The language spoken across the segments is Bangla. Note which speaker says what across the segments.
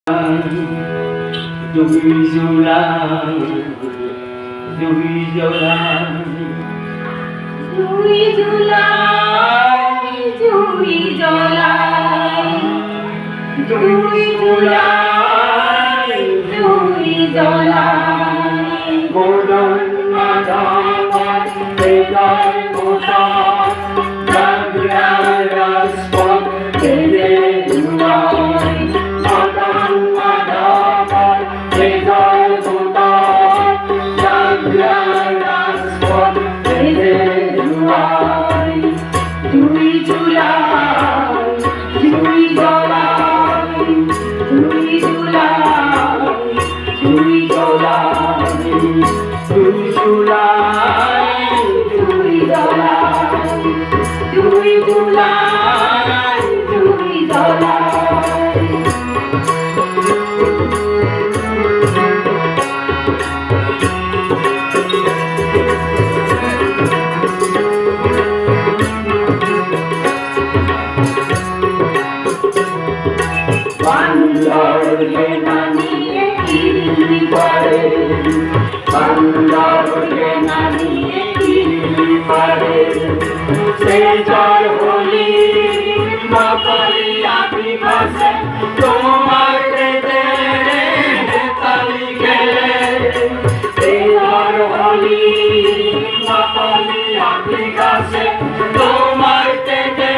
Speaker 1: দুই জোড়ায় দুই জোড়ায়
Speaker 2: দুই জোড়ায় দুই জোড়ায় দুই জোড়ায় দুই জোড়ায়
Speaker 1: মদন মাধব হৃদয় মোদন জাগরার রাজপথ হেরে দুয়ায় মদন মাধব হৃদয় মোদন জাগরার রাজপথ হেরে দুয়ায়
Speaker 2: দুই জোড়ায় দুই জোড়ায় দুই জোড়ায়
Speaker 1: দুই জোড়ায় দুই জোড়ায়
Speaker 2: দুই জোড়ায় দুই জোড়ায় দুই জোড়ায়
Speaker 1: বান্দরকে নামিয়ে কিলি পারে বান্দরকে নামিয়ে কিলি পারে সে জল হলি মকলি আবি ভাসে তোমার দেদে তালি গেলে সে জল হলি মকলি আবি ভাসে তোমার দেদে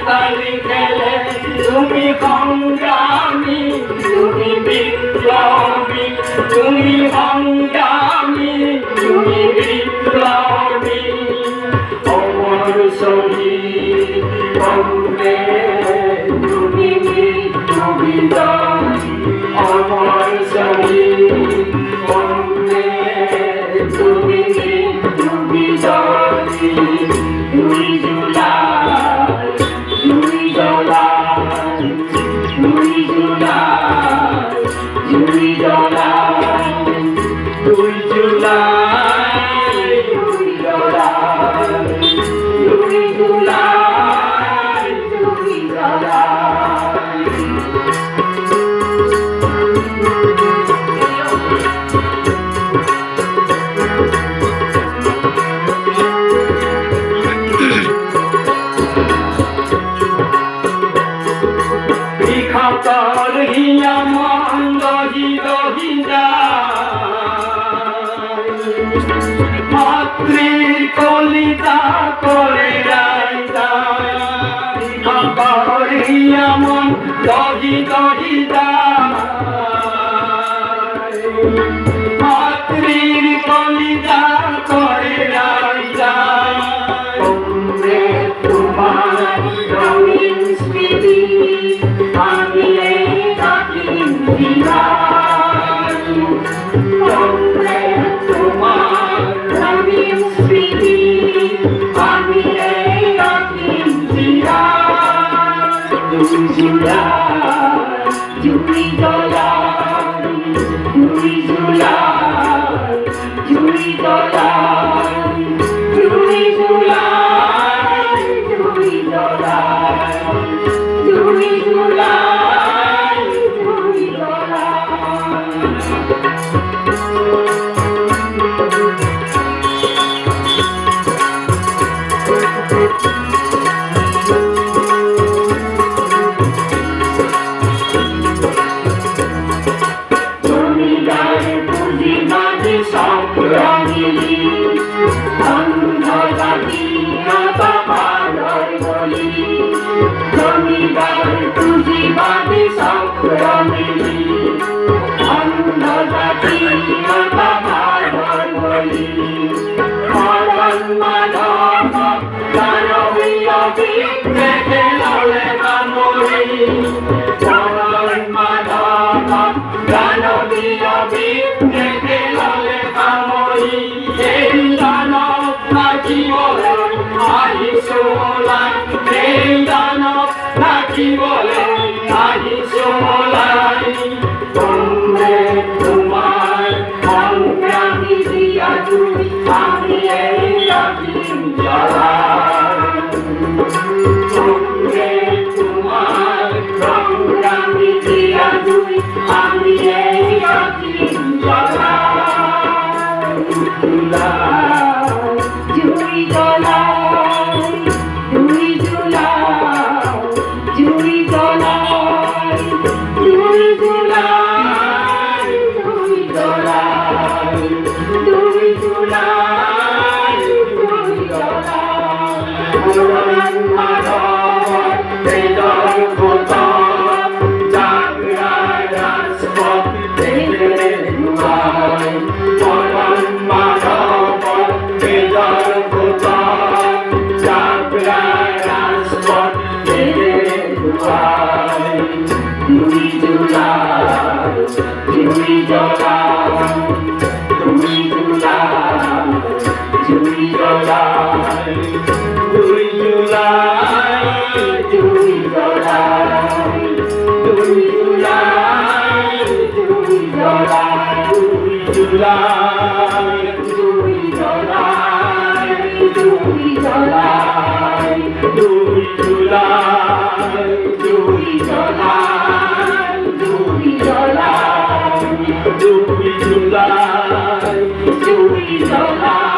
Speaker 1: তালি গেলে তুমি সংগ্রামী তুমি বিপ্লবী তুমি সংগ্রামী তুমি বিপ্লবী অমর শহীদ বন্দে তুমি বিপ্লবী অমর শহীদ বন্দে তুমি বিপ্লবী দুই জুলাই দুই জুলাই দুই জুলাই দুই জুলাই দুই জুলাই দুই জুলাই দুই জুলাই দুই জুলাই বিখাতর হিয়া মন্দ হিদা মাতৃর কলিতা করে রাইদা বিখাতর হিয়া মন্দ হিদা মাতৃর কলিতা করে রাইদা তোমরে তোমার রঙিন স্মৃতি আমিলে কাটিন দিবাই তোমরে তোমার রঙিন স্মৃতি আমিলে কাটিন দিবাই দুই জুলাই
Speaker 2: দুই জোড়ায়
Speaker 1: দুই জুলাই
Speaker 2: দুই জোড়ায়
Speaker 1: দুই জুলাই
Speaker 2: দুই জোড়ায়
Speaker 1: দুই জুলাই
Speaker 2: দুই জোড়ায়
Speaker 1: জমিদার পুঁজিবাদী সংগ্রামী অন্ধজাতি বাবার বলি জমিদার পুঁজিবাদী সংগ্রামী অন্ধজাতি বাবার বলি মদন মাধব দানবীয় বিদ্যে খেলালে কামড়ি মদন মাধব দানবীয় বিদ্যে খেলালে কামড়ি এই দানব নাকি বলে আহিসোলাই এই দানব নাকি বলে আহিসোলাই তোমরে তোমার সংগ্রামী দিয়া তুমি আমি এই অগ্নি জ্বালাই তোমরে তোমার সংগ্রামী দিয়া
Speaker 2: জুলাই, 2 জুলাই, 2 জুলাই, 2 জুলাই।
Speaker 1: পুরাণ মানব হৃদয় কোতক জাগরায় রাজপথ থেকে দুয়ায়। পুরাণ মানব হৃদয় কোতক জাগরায় রাজপথ থেকে দুয়ায়।
Speaker 2: 2 জুলাই, 2 জুলাই,
Speaker 1: 2 জুলাই, 2 জুলাই, 2 জুলাই,
Speaker 2: 2 জুলাই,
Speaker 1: 2 জুলাই,
Speaker 2: 2 জুলাই,
Speaker 1: 2 জুলাই,
Speaker 2: 2 জুলাই, 2 জুলাই,
Speaker 1: 2 জুলাই,
Speaker 2: 2 জুলাই, 2 জুলাই,
Speaker 1: 2 জুলাই,
Speaker 2: 2 জুলাই।